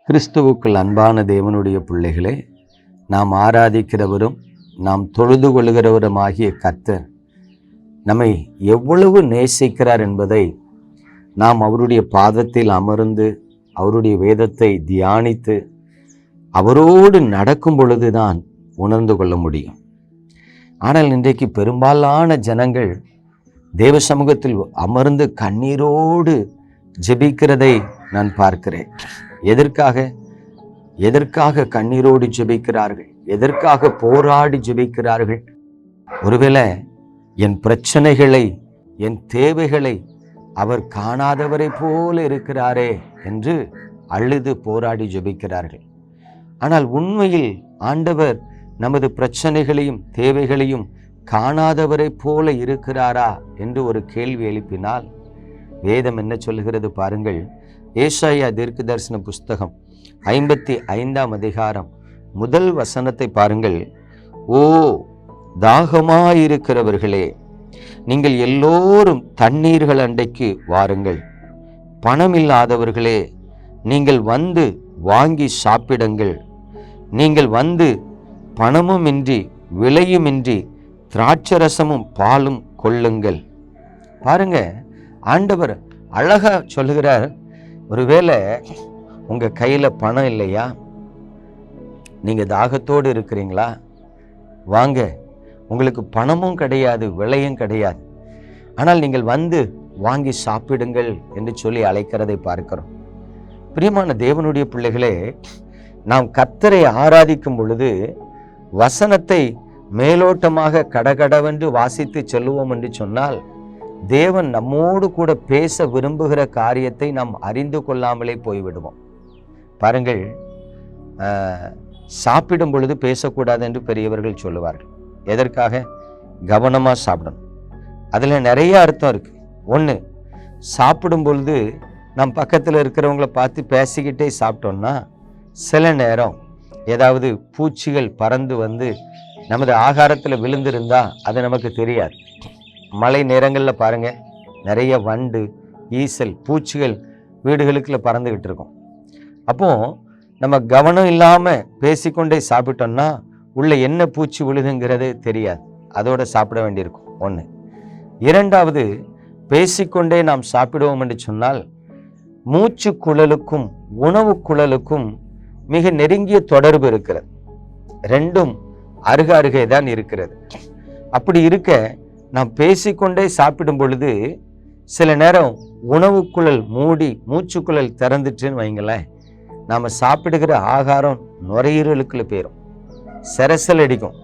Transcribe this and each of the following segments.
கிறிஸ்துவுக்குள் அன்பான தேவனுடைய பிள்ளைகளே, நாம் ஆராதிக்கிறவரும் நாம் தொழுது கொள்கிறவரும் ஆகிய கர்த்தர் நம்மை எவ்வளவு நேசிக்கிறார் என்பதை நாம் அவருடைய பாதத்தில் அமர்ந்து அவருடைய வேதத்தை தியானித்து அவரோடு நடக்கும் பொழுதுதான் உணர்ந்து கொள்ள முடியும். ஆனால் இன்றைக்கு பெரும்பாலான ஜனங்கள் தேவ சமூகத்தில் அமர்ந்து கண்ணீரோடு ஜெபிக்கிறதை நான் பார்க்கிறேன். எதற்காக கண்ணீரோடு ஜெபிக்கிறார்கள்? எதற்காக போராடி ஜெபிக்கிறார்கள்? ஒருவேளை என் பிரச்சனைகளை, என் தேவைகளை அவர் காணாதவரை போல இருக்கிறாரே என்று அழுது போராடி ஜெபிக்கிறார்கள். ஆனால் உண்மையில் ஆண்டவர் நமது பிரச்சனைகளையும் தேவைகளையும் காணாதவரை போல இருக்கிறாரா என்று ஒரு கேள்வி எழுப்பினால் வேதம் என்ன சொல்கிறது பாருங்கள். ஏசாயா தீர்க்கதரிசன புஸ்தகம் 55ஆம் அதிகாரம் முதல் வசனத்தை பாருங்கள். ஓ தாகமாயிருக்கிறவர்களே, நீங்கள் எல்லோரும் தண்ணீர்கள் அண்டைக்கு வாருங்கள். பணமில்லாதவர்களே, நீங்கள் வந்து வாங்கி சாப்பிடுங்கள். நீங்கள் வந்து பணமுமின்றி விலையுமின்றி திராட்சரசமும் பாலும் கொள்ளுங்கள். பாருங்க, ஆண்டவர் அழகா சொல்லுகிறார். ஒருவேளை உங்க கையில பணம் இல்லையா? நீங்க தாகத்தோடு இருக்கிறீங்களா? வாங்க, உங்களுக்கு பணமும் கிடையாது, விலையும் கிடையாது, ஆனால் நீங்கள் வந்து வாங்கி சாப்பிடுங்கள் என்று சொல்லி அழைக்கிறதை பார்க்கிறோம். பிரியமான தேவனுடைய பிள்ளைகளே, நாம் கர்த்தரை ஆராதிக்கும் பொழுது வசனத்தை மேலோட்டமாக கடகடவென்று வாசித்து சொல்லுவோம் என்று சொன்னால் தேவன் நம்மோடு கூட பேச விரும்புகிற காரியத்தை நாம் அறிந்து கொள்ளாமலே போய்விடுவோம். பாருங்கள், சாப்பிடும் பொழுது பேசக்கூடாது என்று பெரியவர்கள் சொல்லுவார்கள். எதற்காக? கவனமாக சாப்பிடணும். அதில் நிறைய அர்த்தம் இருக்கு. ஒன்று, சாப்பிடும் பொழுது நம் பக்கத்தில் இருக்கிறவங்கள பார்த்து பேசிக்கிட்டே சாப்பிட்டோம்னா சில நேரம் ஏதாவது பூச்சிகள் பறந்து வந்து நமது ஆகாரத்தில் விழுந்திருந்தா அது நமக்கு தெரியாது. மழை நேரங்களில் பாருங்க, நிறைய வண்டு, ஈசல், பூச்சிகள் வீடுகளுக்குள்ள பறந்துக்கிட்டு இருக்கும். அப்போ நம்ம கவனம் இல்லாமல் பேசிக்கொண்டே சாப்பிட்டோம்னா உள்ள என்ன பூச்சி விழுதுங்கிறது தெரியாது, அதோட சாப்பிட வேண்டியிருக்கும். ஒன்று. இரண்டாவது, பேசிக்கொண்டே நாம் சாப்பிடுவோம் என்று சொன்னால் மூச்சு குழலுக்கும் உணவு குழலுக்கும் மிக நெருங்கிய தொடர்பு இருக்கிறது. ரெண்டும் அருகே தான் இருக்கிறது. அப்படி இருக்க நாம் பேசிக்கொண்டே சாப்பிடும் பொழுது சில நேரம் உணவு குழல் மூடி மூச்சுக்குழல் திறந்துட்டுன்னு வைங்களேன், நாம் சாப்பிடுகிற ஆகாரம் நுரையீரலுக்குள்ள போயிடும், செரசல் அடிக்கும்.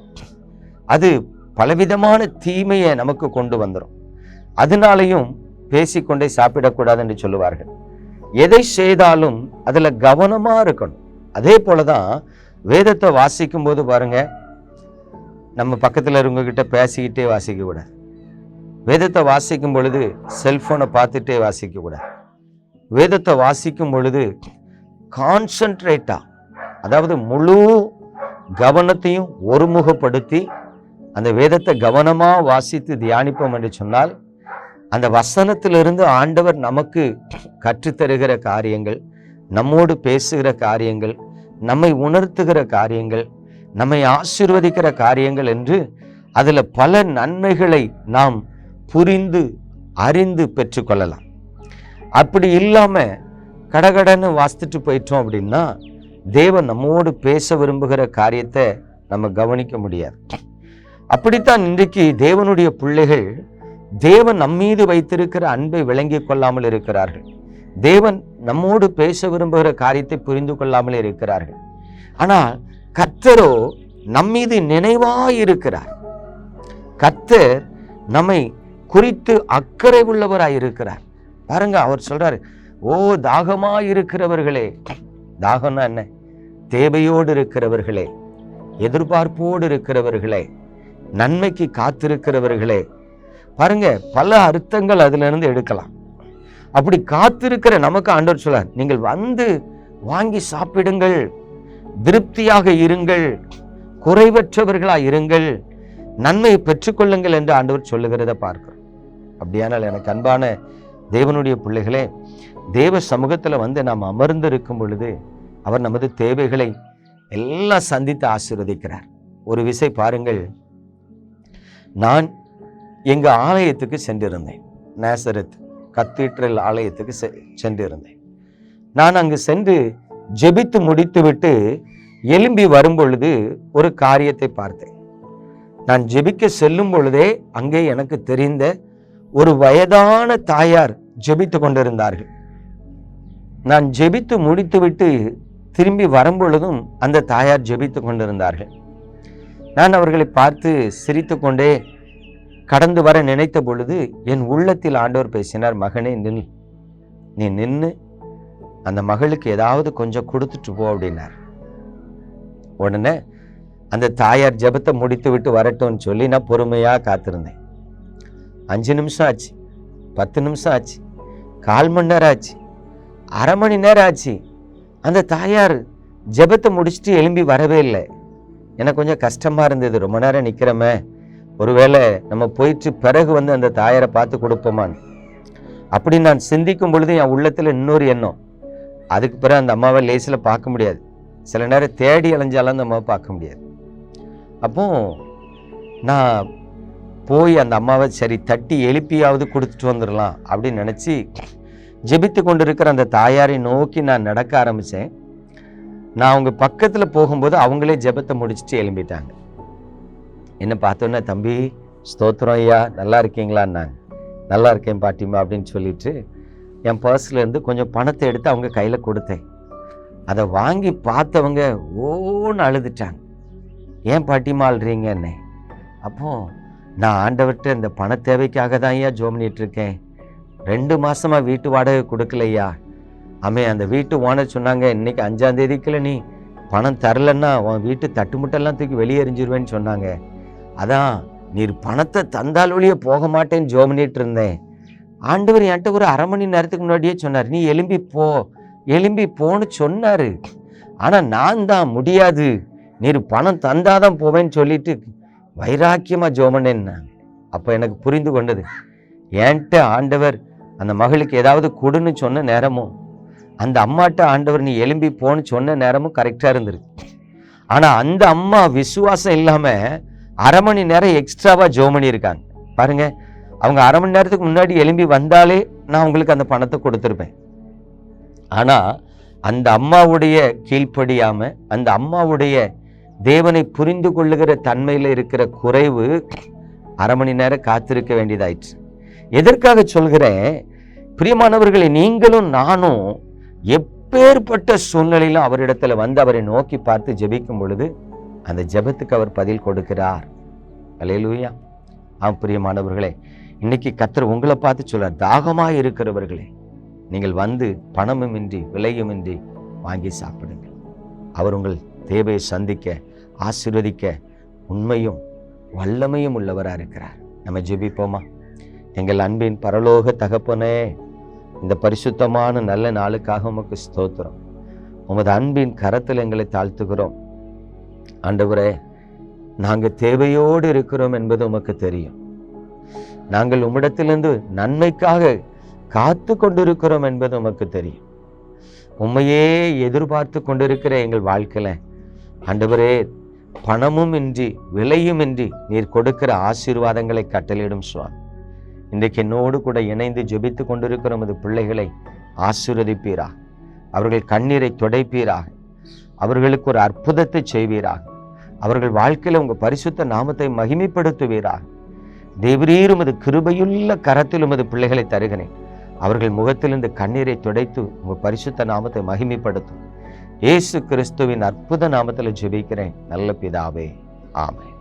அது பலவிதமான தீமையை நமக்கு கொண்டு வந்துடும். அதனாலையும் பேசிக்கொண்டே சாப்பிடக்கூடாது என்று சொல்லுவார்கள். எதை செய்தாலும் அதில் கவனமாக இருக்கணும். அதே போலதான் வேதத்தை வாசிக்கும் போது பாருங்க, நம்ம பக்கத்தில் இருக்கவங்ககிட்ட பேசிக்கிட்டே வாசிக்க கூடாது. வேதத்தை வாசிக்கும் பொழுது செல்போனை பார்த்துட்டே வாசிக்க கூடாது. வேதத்தை வாசிக்கும் பொழுது கான்சன்ட்ரேட்டா, அதாவது முழு கவனத்தையும் ஒருமுகப்படுத்தி அந்த வேதத்தை கவனமாக வாசித்து தியானிப்போம் என்று சொன்னால் அந்த வசனத்திலிருந்து ஆண்டவர் நமக்கு கற்றுத்தருகிற காரியங்கள், நம்மோடு பேசுகிற காரியங்கள், நம்மை உணர்த்துகிற காரியங்கள், நம்மை ஆசீர்வதிக்கிற காரியங்கள் என்று அதில் பல நன்மைகளை நாம் புரிந்து அறிந்து பெற்றுக்கொள்ளலாம். அப்படி இல்லாமல் கடகடன்னு வாசித்துட்டு போயிட்டோம் அப்படின்னா தேவன் நம்மோடு பேச விரும்புகிற காரியத்தை நம்ம கவனிக்க முடியாது. அப்படித்தான் இன்றைக்கு தேவனுடைய பிள்ளைகள் தேவன் நம்மீது வைத்திருக்கிற அன்பை விளங்கி கொள்ளாமல் இருக்கிறார்கள். தேவன் நம்மோடு பேச விரும்புகிற காரியத்தை புரிந்து கொள்ளாமல் இருக்கிறார்கள். ஆனால் கர்த்தரோ நம்மீது நினைவாயிருக்கிறார். கர்த்தர் நம்மை குறித்து அக்கறை உள்ளவராயிருக்கிறார். பாருங்க, அவர் சொல்றாரு, ஓ தாகமாயிருக்கிறவர்களே. தாகம்னா என்ன? தேவையோடு இருக்கிறவர்களே, எதிர்பார்ப்போடு இருக்கிறவர்களே, நன்மைக்கு காத்திருக்கிறவர்களே. பாருங்க, பல அர்த்தங்கள் அதுல இருந்து எடுக்கலாம். அப்படி காத்திருக்கிற நமக்கு ஆண்டவர் சொல்றார், நீங்கள் வந்து வாங்கி சாப்பிடுங்கள், திருப்தியாக இருங்கள், குறைவற்றவர்களாக இருங்கள், நன்மையை பெற்றுக்கொள்ளுங்கள் என்று ஆண்டவர் சொல்லுகிறத பார்க்கிறோம். அப்படியானால் எனக்கு அன்பான தேவனுடைய பிள்ளைகளே, தேவ சமூகத்தில் வந்து நாம் அமர்ந்து இருக்கும் பொழுது அவர் நமது தேவைகளை எல்லாம் சந்தித்து ஆசீர்வதிக்கிறார். ஒரு விசை பாருங்கள், நான் எங்க ஆலயத்துக்கு சென்றிருந்தேன். நாசரேத் கத்தீட்ரல் ஆலயத்துக்கு சென்றிருந்தேன். நான் அங்கு சென்று ஜெபித்து முடித்துவிட்டு எழும்பி வரும் பொழுது ஒரு காரியத்தை பார்த்தேன். நான் ஜெபிக்க செல்லும் பொழுதே அங்கே எனக்கு தெரிந்த ஒரு வயதான தாயார் ஜெபித்து கொண்டிருந்தார்கள். நான் ஜெபித்து முடித்துவிட்டு திரும்பி வரும் பொழுதும் அந்த தாயார் ஜெபித்து கொண்டிருந்தார்கள். நான் அவர்களை பார்த்து சிரித்து கொண்டே கடந்து வர நினைத்த பொழுது என் உள்ளத்தில் ஆண்டவர் பேசினார், மகனே நில், நீ நின்று அந்த மகளுக்கு ஏதாவது கொஞ்சம் கொடுத்துட்டு போ அப்படின்னார். உடனே அந்த தாயார் ஜெபத்தை முடித்து விட்டு வரட்டும்னு சொல்லி நான் பொறுமையா காத்திருந்தேன். 5 நிமிஷம் ஆச்சு, 10 நிமிஷம் ஆச்சு, 1/4 மணி நேரம் ஆச்சு, அரை மணி நேரம் ஆச்சு. அந்த தாயார் ஜெபத்தை முடிச்சுட்டு எழும்பி வரவே இல்லை. எனக்கு கொஞ்சம் கஷ்டமா இருந்தது. ரொம்ப நேரம் நிக்கிறோமே, ஒருவேளை நம்ம போயிட்டு பிறகு அந்த தாயாரை பார்த்து கொடுப்போமான்னு அப்படி நான் சிந்திக்கும் பொழுது என் உள்ளத்துல இன்னொரு எண்ணம், அதுக்கு பிறகு அந்த அம்மாவை லேசில் பார்க்க முடியாது. சில நேரம் தேடி அலைஞ்சாலும் அந்த அம்மாவை பார்க்க முடியாது. அப்போ நான் போய் அந்த அம்மாவை சரி தட்டி எழுப்பியாவது கொடுத்துட்டு வந்துடலாம் அப்படின்னு நினச்சி ஜெபித்து கொண்டிருக்கிற அந்த தாயாரை நோக்கி நான் நடக்க ஆரம்பித்தேன். நான் அவங்க பக்கத்தில் போகும்போது அவங்களே ஜெபத்தை முடிச்சுட்டு எழும்பிட்டாங்க. என்ன பார்த்தோன்னே, தம்பி ஸ்தோத்திரம் ஐயா, நல்லா இருக்கீங்களான்னாங்க. நல்லா இருக்கேன் பாட்டிமா அப்படின்னு சொல்லிட்டு என் பர்ஸ்லேருந்து கொஞ்சம் பணத்தை எடுத்து அவங்க கையில் கொடுத்தேன். அதை வாங்கி பார்த்தவங்க ஓன்னு அழுதுட்டாங்க. ஏன் பாட்டிமா அழுறீங்க என்ன? அப்போ நான் ஆண்டவர்கிட்ட இந்த பண தேவைக்காக தான் ஐயா ஜோம் பண்ணிட்டுருக்கேன். 2 மாசமா வீட்டு வாடகை கொடுக்கலையா. அந்த வீட்டு ஓனர் சொன்னாங்க, இன்னைக்கு 5ஆம் தேதிக்குள்ள நீ பணம் தரலன்னா உன் வீட்டு தட்டுமுட்டெல்லாம் தூக்கி வெளியே எறிஞ்சிருவேன்னு சொன்னாங்க. அதான் நீர் பணத்தை தந்தால் ஒழிய போக மாட்டேன்னு ஜோம் பண்ணிட்டு இருந்தேன். ஆண்டவர் என்கிட்ட ஒரு அரை மணி நேரத்துக்கு முன்னாடியே சொன்னார், நீ எழும்பி போன்னு சொன்னாரு. ஆனா நான் தான் முடியாது, நீர் பணம் தந்தாதான் போவேன்னு சொல்லிட்டு வைராக்கியமா ஜோம் பண்ணேன்னா. அப்ப எனக்கு புரிந்து கொண்டது, என்கிட்ட ஆண்டவர் அந்த மகளுக்கு ஏதாவது கொடுன்னு சொன்ன நேரமும் அந்த அம்மாட்ட ஆண்டவர் நீ எழும்பி போன்னு சொன்ன நேரமும் கரெக்டா இருந்திருக்கு. ஆனா அந்த அம்மா விசுவாசம் இல்லாம அரை மணி நேரம் எக்ஸ்ட்ராவா ஜோம் பண்ணியிருக்காங்க பாருங்க. அவங்க அரை மணி நேரத்துக்கு முன்னாடி எழும்பி வந்தாலே நான் உங்களுக்கு அந்த பணத்தை கொடுத்துருப்பேன். ஆனா அந்த அம்மாவுடைய கீழ்ப்படியாம, அந்த அம்மாவுடைய தேவனை புரிந்து கொள்ளுகிற தன்மையில இருக்கிற குறைவு அரை மணி நேரம் காத்திருக்க வேண்டியதாயிற்று. எதற்காக சொல்கிறேன் பிரியமானவர்களை, நீங்களும் நானும் எப்பேற்பட்ட சூழ்நிலையிலும் அவரிடத்துல அவரை நோக்கி பார்த்து ஜெபிக்கும் பொழுது அந்த ஜெபத்துக்கு அவர் பதில் கொடுக்கிறார். அல்லேலூயா. பிரியமானவர்களே, இன்னைக்கு கர்த்தர் உங்களை பார்த்து சொல்றார், தாகமாய் இருக்கிறவர்களே நீங்கள் பணமுமின்றி விலையுமின்றி வாங்கி சாப்பிடுங்கள். அவர் உங்கள் தேவையை சந்திக்க ஆசீர்வதிக்க உண்மையும் வல்லமையும் உள்ளவராக இருக்கிறார். நம்ம ஜெபிப்போமா? எங்கள் அன்பின் பரலோக தகப்பனே, இந்த பரிசுத்தமான நல்ல நாளுக்காக உமக்கு ஸ்தோத்திரம். உமது அன்பின் கரத்தில் எங்களை தாழ்த்துகிறோம். ஆண்டவரே, நாங்கள் தேவையோடு இருக்கிறோம் என்பது உமக்கு தெரியும். நாங்கள் உம்மிடத்திலிருந்து நன்மைக்காக காத்து கொண்டிருக்கிறோம் என்பது உமக்கு தெரியும். உண்மையே எதிர்பார்த்து கொண்டிருக்கிற எங்கள் வாழ்க்கையில ஆண்டவரே, பணமும் இன்றி விலையும் இன்றி நீர் கொடுக்கிற ஆசீர்வாதங்களை கட்டளையிடும் சுவாமி. இன்றைக்கு என்னோடு கூட இணைந்து ஜெபித்து கொண்டிருக்கிற உமது பிள்ளைகளை ஆசீர்வதிப்பீராக. அவர்கள் கண்ணீரை துடைப்பீராக. அவர்களுக்கு ஒரு அற்புதத்தை செய்வீராக. அவர்கள் வாழ்க்கையில உங்க பரிசுத்த நாமத்தை மகிமைப்படுத்துவீராக. தேவரீர் உமது கிருபையுள்ள கரத்தில் உமது பிள்ளைகளை தருகிறேன். அவர்கள் முகத்திலிருந்து கண்ணீரை துடைத்து உங்க பரிசுத்த நாமத்தை மகிமைப்படுத்தும். இயேசு கிறிஸ்துவின் அற்புத நாமத்தில் ஜெபிக்கிறேன் நல்ல பிதாவே, ஆமென்.